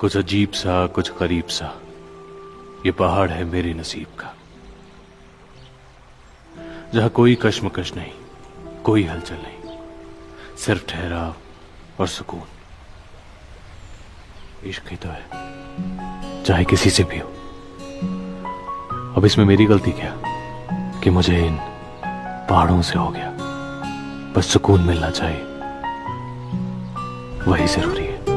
कुछ अजीब सा, कुछ गरीब सा, ये पहाड़ है मेरे नसीब का, जहां कोई कश्मकश नहीं, कोई हलचल नहीं, सिर्फ ठहराव और सुकून। इश्क ही तो है, चाहे किसी से भी हो। अब इसमें मेरी गलती क्या कि मुझे इन पहाड़ों से हो गया। बस सुकून मिलना चाहिए, वही जरूरी है।